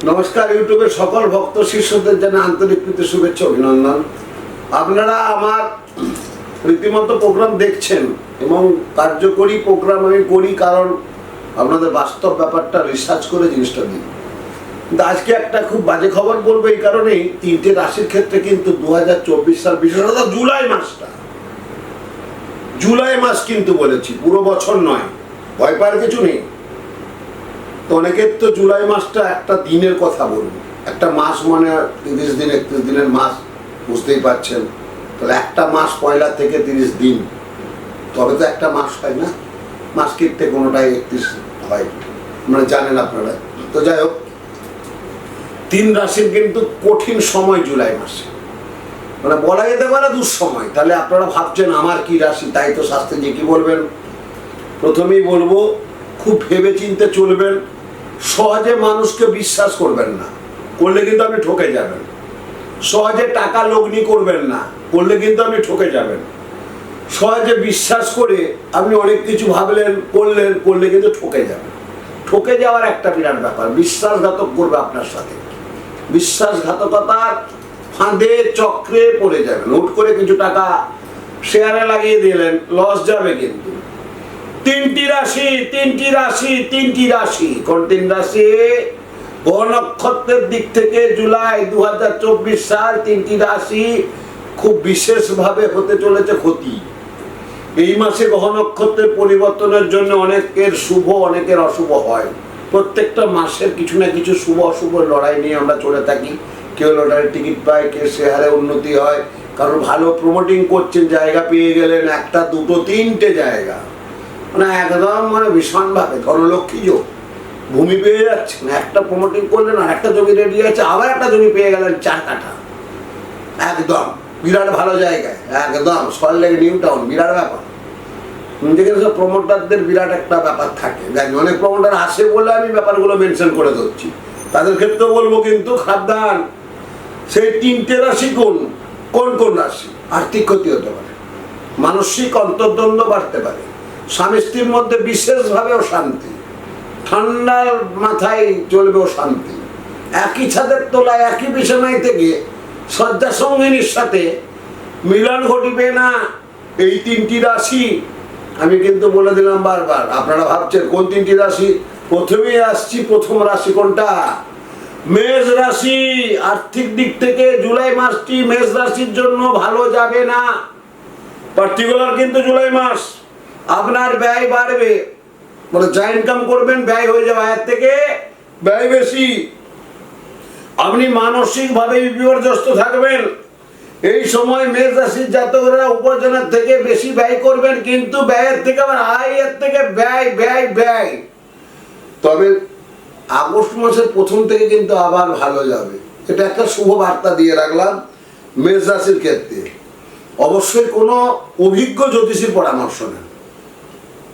নমস্কার, ইউটিউবের সকল ভক্ত শিষ্যদের জানাই আন্তরিক প্রীতি শুভেচ্ছা অভিনন্দন। আপনারা আমার রীতিমতো প্রোগ্রাম দেখছেন এবং কার্যকরী প্রোগ্রাম আমি করি, কারণ আপনাদের বাস্তব ব্যাপারটা রিসার্চ করে জিনিসটা দিই। কিন্তু আজকে একটা খুব বাজে খবর বলবো, এই কারণেই তিনটে রাশির ক্ষেত্রে কিন্তু 2024 সাল, বিশেষত জুলাই মাস কিন্তু বলেছি, পুরো বছর নয়, ভয় পাওয়ার কিছু নেই। তো অনেকের তো জুলাই মাসটা একটা দিনের কথা বলবো, একটা মাস মানে 30 দিন 31 দিনের মাস, বুঝতেই পারছেন। তাহলে একটা মাস পয়লা থেকে 30 দিন, তবে তো একটা মাস হয় না, মাস কিনতে কোনোটাই 31 হয়, মানে জানেন আপনারা। তো যাই হোক, তিন রাশির কিন্তু কঠিন সময় জুলাই মাসে, মানে বলা যেতে পারে দুঃসময়। তাহলে আপনারা ভাবছেন আমার কি রাশি, তাই তো শাস্ত্রে কি বলবেন। প্রথমেই বলবো, খুব ভেবে চিন্তে চলবেন, সহজে মানুষকে বিশ্বাস করবেন না, করলে কিন্তু আপনি ঠকে যাবেন। সহজে টাকা লগ্নি করবেন না, করলে কিন্তু আপনি ঠকে যাবেন। সহজে বিশ্বাস করে আপনি অনেক কিছু ভাবলেন, করলে কিন্তু ঠকে যাবেন। ঠকে যাওয়ার একটা বিরাট ব্যাপার, বিশ্বাসঘাতক করবে আপনার সাথে, বিশ্বাসঘাতকতার ফাঁদে চক্রে পড়ে যাবেন। হুট করে কিছু টাকা শেয়ারে লাগিয়ে দিলেন, লস যাবে। কিন্তু তিনটি রাশি কোন তিন রাশি? গ্রহ নক্ষত্রের দিক থেকে জুলাই 2024 সাল তিনটি রাশি খুব বিশেষভাবে হতে চলেছে ক্ষতি। এই মাসে গ্রহ নক্ষত্রের পরিবর্তনের জন্য অনেকের শুভ, অনেকের অশুভ হয়। প্রত্যেকটা মাসের কিছু না কিছু শুভ অশুভ লড়াই নিয়ে আমরা চলে থাকি। কেউ লটারির টিকিট পায়, কেউ শেয়ারে উন্নতি হয়, কারণ ভালো প্রমোটিং করছেন, জায়গা পেয়ে গেলেন, একটা দুটো তিনটে জায়গা, মানে একদম মানে ভীষণভাবে ধনলক্ষ্মী যোগ, ভূমি পেয়ে যাচ্ছেন, একটা প্রমোটিং করলেন, আর একটা জমি রেডি আছে, আবার একটা জমি পেয়ে গেলেন 4 কাঠা, একদম বিরাট ভালো জায়গায়, একদম সল্টলেক নিউ টাউন, বিরাট ব্যাপার। যেখানে সব প্রমোটারদের বিরাট একটা ব্যাপার থাকে, অনেক প্রমোটার আসে বলে আমি ব্যাপারগুলো মেনশন করে দিচ্ছি, তাদের ক্ষেত্রেও বলবো কিন্তু সাবধান। সেই তিনটে রাশি কোন রাশি? আর্থিক ক্ষতি হতে পারে, মানসিক অন্তর্দ্বন্দ্ব বাড়তে পারে, স্বামী স্ত্রীর মধ্যে বিশেষভাবে অশান্তি, ঠান্ডার মাথায় চলবে অশান্তি, একই ছাদের তলায় একই বিছানায় থেকে শয্যা সঙ্গিনীর সাথে মিলন ঘটিবে না। এই তিনটি রাশি আমি কিন্তু বলে দিলাম বারবার। আপনারা ভাবছেন কোন তিনটি রাশি? প্রথমেই আসছি, প্রথম রাশি কোনটা? মেষ রাশি। আর্থিক দিক থেকে জুলাই মাসটি মেষ রাশির জন্য ভালো যাবে না। পার্টিকুলার কিন্তু জুলাই মাস আপনার ব্যয় বাড়বে, মানে যা ইনকাম করবেন ব্যয় হয়ে যাবে, আয়ের থেকে ব্যয় বেশি। আপনি মানসিকভাবে বিপর্যস্ত থাকবেন। এই সময় মেষ রাশির জাতকরা উপার্জনের থেকে বেশি ব্যয় করবেন, কিন্তু ব্যয়ের থেকে আবার আয়ের থেকে ব্যয়। তবে আগস্ট মাসের প্রথম থেকে কিন্তু আবার ভালো যাবে, এটা একটা শুভ বার্তা দিয়ে রাখলাম মেষ রাশির ক্ষেত্রে। অবশ্যই কোনো অভিজ্ঞ জ্যোতিষীর পরামর্শ নেন,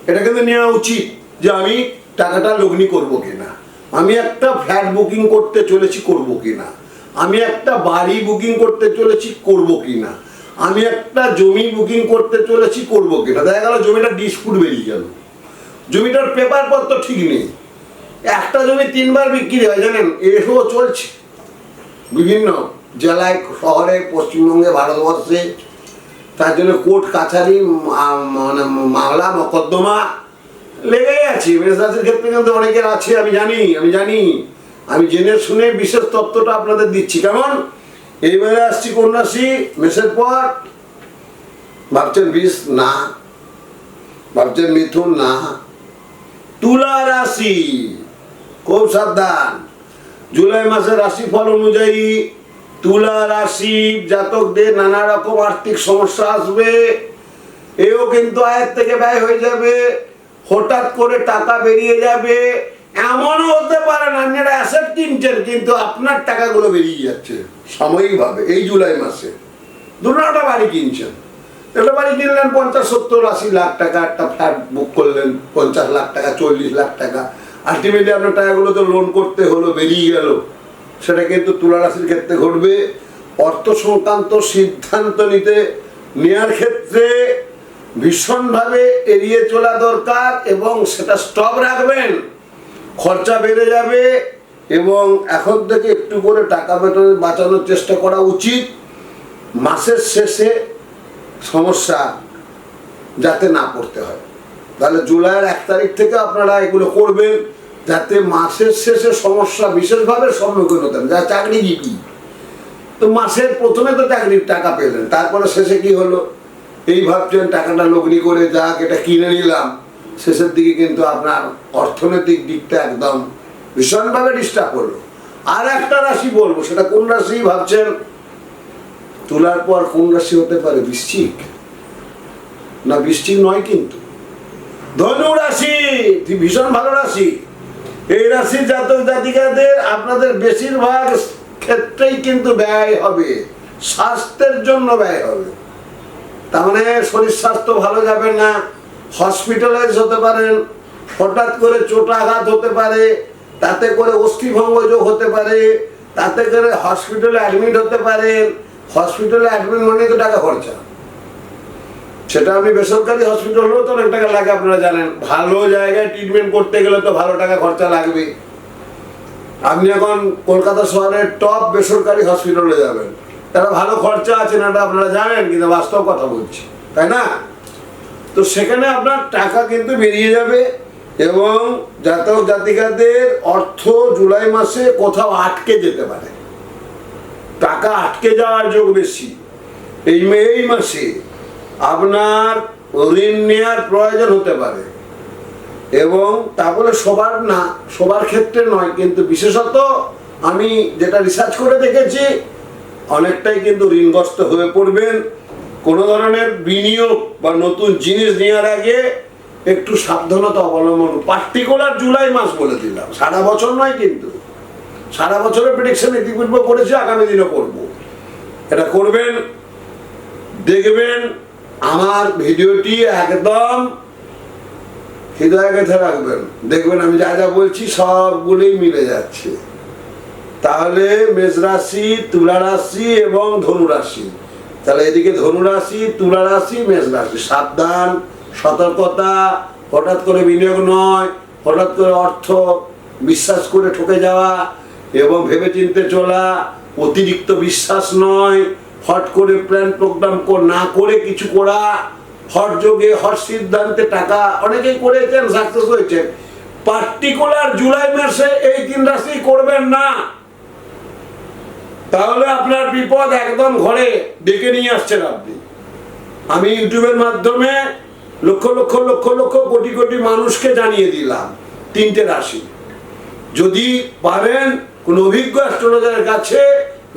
এটা কিন্তু নেওয়া উচিত যে আমি টাকাটা লগ্নি করবো কিনা, আমি একটা ফ্ল্যাট বুকিং করতে চলেছি করবো কিনা, আমি একটা বাড়ি বুকিং করতে চলেছি করবো কিনা, আমি একটা জমি বুকিং করতে চলেছি করবো কিনা। দেখা গেল জমিটা ডিসপুট বেরিয়ে গেল, জমিটার পেপার পত্র ঠিক নেই, একটা জমি 3 বার বিক্রি হয়, জানেন? এসবও চলছে বিভিন্ন জেলায়, শহরে, পশ্চিমবঙ্গে, ভারতবর্ষে। তার জন্য কোর্ট কাছারি, মানে মামলা মকদ্দমা লেগেই আছে। মেষ রাশির ক্ষেত্রে কিন্তু অনেকের আছে, আমি জানি, আমি জেনে শুনে বিশেষ তত্ত্বটা আপনাদের দিচ্ছি। কেমন? এইবারে আসছি কোন রাশি? মেষের পর ভাবছেন বৃষ না, ভাবছেন মিথুন না, তুলা রাশি। খুব সাবধান, জুলাই মাসের রাশিফল অনুযায়ী তুলা রাশি জাতকদের নানা রকম আর্থিক সমস্যা আসবে। এও কিন্তু আয়ের থেকে ব্যয় হয়ে যাবে, হঠাৎ করে টাকা বেরিয়ে যাবে। এমনও হতে পারে না আপনি একটা অ্যাসেট কিনছেন, কিন্তু আপনার টাকাগুলো বেরিয়ে যাচ্ছে সাময়িকভাবে। এই জুলাই মাসে ধরুন একটা বাড়ি কিনছেন, একটা বাড়ি কিনলেন 50, 70, 80 লাখ টাকা, একটা ফ্ল্যাট বুক করলেন 50 লাখ টাকা, 40 লাখ টাকা, আলটিমেটলি আপনার টাকাগুলো তো লোন করতে হলো, বেরিয়ে গেল। সেটা কিন্তু তুলা রাশির ক্ষেত্রে ঘটবে। অর্থ সংক্রান্ত সিদ্ধান্ত নেওয়ার ক্ষেত্রে ভীষণভাবে এড়িয়ে চলা দরকার, এবং সেটা স্টপ রাখবেন। খরচা বেড়ে যাবে, এবং এখন থেকে একটু করে টাকা বাঁচানোর চেষ্টা করা উচিত, মাসের শেষে সমস্যা যাতে না পড়তে হয়। তাহলে জুলাইয়ের 1 তারিখ থেকে আপনারা এগুলো করবেন, যাতে মাসের শেষে সমস্যা বিশেষভাবে সম্মুখীন হতেন। যা চাকরিজীবী, তো মাসের প্রথমে তো চাকরির টাকা পেলেন, তারপরে শেষে কি হলো এই ভাবছেন টাকাটা লগ্নি করে যাক এটা কিনে নিলাম, শেষের দিকে কিন্তু আপনার অর্থনৈতিক দিকটা একদম ভীষণভাবে ডিস্টার্ব করলো। আর একটা রাশি বলবো, সেটা কোন রাশি ভাবছেন? তুলার পর কোন রাশি হতে পারে? বৃশ্চিক না, বৃশ্চিক নয় কিন্তু ধনু রাশি। ভীষণ ভালো রাশি। এই রাশির জাতক জাতিকাদের আপনাদের বেশিরভাগ ক্ষেত্রেই কিন্তু ব্যয় হবে, স্বাস্থ্যের জন্য ব্যয় হবে। তার মানে শরীর স্বাস্থ্য ভালো যাবে না, হসপিটালাইজ হতে পারেন, হঠাৎ করে চোট আঘাত হতে পারে, তাতে করে অস্থিভঙ্গ যোগ হতে পারে, তাতে করে হসপিটালে অ্যাডমিট হতে পারেন। হসপিটালে অ্যাডমিট মানে তো টাকা খরচা, সেটা আপনি বেসরকারি হসপিটাল হলেও তো অনেক টাকা লাগে, আপনারা জানেন। ভালো জায়গায় ট্রিটমেন্ট করতে গেলে তো ভালো টাকা খরচা লাগবে। আপনি এখন কলকাতা শহরের টপ বেসরকারি হসপিটালে যাবেন, তারা ভালো খরচা আছে না, এটা আপনারা জানেন, কিন্তু বাস্তব কথা বলছি, তাই না? তো সেখানে আপনার টাকা কিন্তু বেরিয়ে যাবে। এবং জাতক জাতিকাদের অর্থ জুলাই মাসে কোথাও আটকে যেতে পারে, টাকা আটকে যাওয়ার যোগ বেশি। এই মাসে আপনার ঋণ নেওয়ার প্রয়োজন হতে পারে, এবং তা বলে সবার না, সবার ক্ষেত্রে নয়, কিন্তু বিশেষত আমি যেটা রিসার্চ করে দেখেছি অনেকটাই কিন্তু ঋণগ্রস্ত হয়ে পড়বেন। কোনো ধরনের বিনিয়োগ বা নতুন জিনিস নেওয়ার আগে একটু সাবধানতা অবলম্বন। পার্টিকুলার জুলাই মাস বলে দিলাম, সারা বছর নয়, কিন্তু সারা বছরের প্রেডিকশন ইতিপূর্বে করেছি, আগামী দিনও করব। এটা করবেন, দেখবেন আমার ভিডিওটি একদম হৃদয়ে গেঁথে রাখবেন, দেখবেন আমি যা যা বলছি সবগুলোই মিলে যাচ্ছে। তাহলে মেষ রাশি, তুলা রাশি এবং ধনু রাশি, তাহলে এদিকে ধনু রাশি, তুলা রাশি, মেষ রাশি, সাবধান, সতর্কতা। হঠাৎ করে বিনিয়োগ নয়, হঠাৎ করে অর্থ বিশ্বাস করে ঠকে যাওয়া এবং ভেবে চিন্তে চলা, অতিরিক্ত বিশ্বাস নয়, হট করে প্ল্যান প্রোগ্রাম না করে কিছু করা, হট যোগে হট সিদ্ধান্তে টাকা অনেকেই করেছেন, সাকসেস হয়েছে। পার্টিকুলার জুলাই মাসে এই 3 রাশি করবেন না, তাহলে আপনার বিপদ একদম ঘরে ডেকে নিয়ে আসছেন আপনি। আমি ইউটিউবের মাধ্যমে লক্ষ লক্ষ লক্ষ লক্ষ কোটি কোটি মানুষকে জানিয়ে দিলাম 3টে রাশি। যদি পারেন কোন অভিজ্ঞ অ্যাস্ট্রোলজারের কাছে,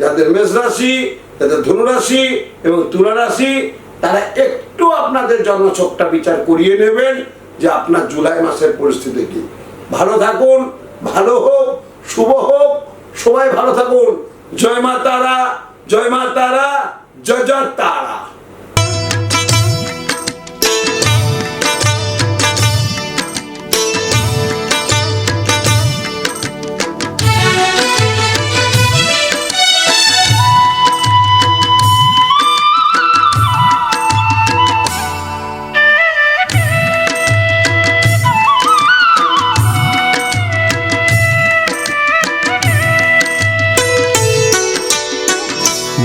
যাদের মেষ রাশি, যাদের ধনু রাশি এবং তুলা রাশি, তারা একটু আপনাদের জন্মছকটা বিচার করিয়ে নেবেন যে আপনার জুলাই মাসের পরিস্থিতি কি। ভালো থাকুন, ভালো হোক, শুভ হোক, সবাই ভালো থাকুন। জয় মা তারা, জয় মা তারা, জয় জয় তারা।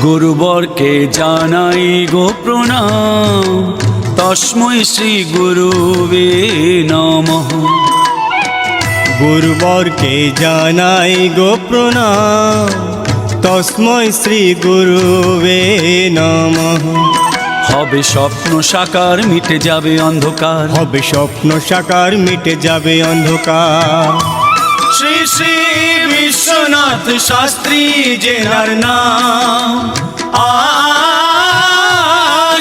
গুরুবরকে জানাই গো প্রণাম, তস্मै শ্রী গুরুবে নমঃ। গুরুবরকে জানাই গো প্রণাম, তস্मै শ্রী গুরুবে নমঃ। হবে স্বপ্ন সাকার, মিটে যাবে অন্ধকার, হবে স্বপ্ন সাকার, মিটে যাবে অন্ধকার। শ্রী শ্রী বিশ্বনাথ শাস্ত্রী জেনার নাম,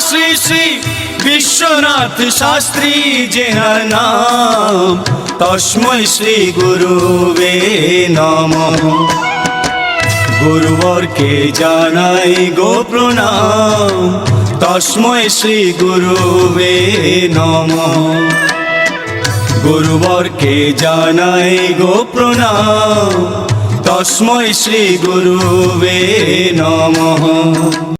শ্রী শ্রী বিশ্বনাথ শাস্ত্রী জেনার নাম, তস্मै শ্রী গুরুবে নমঃ। গুরুবরকে জানাই গো প্রণাম, তস্मै শ্রী গুরুবে নমঃ। গুরুবরকে জানাই গো প্রণাম, তস্मै শ্রী গুরুবে নমঃ।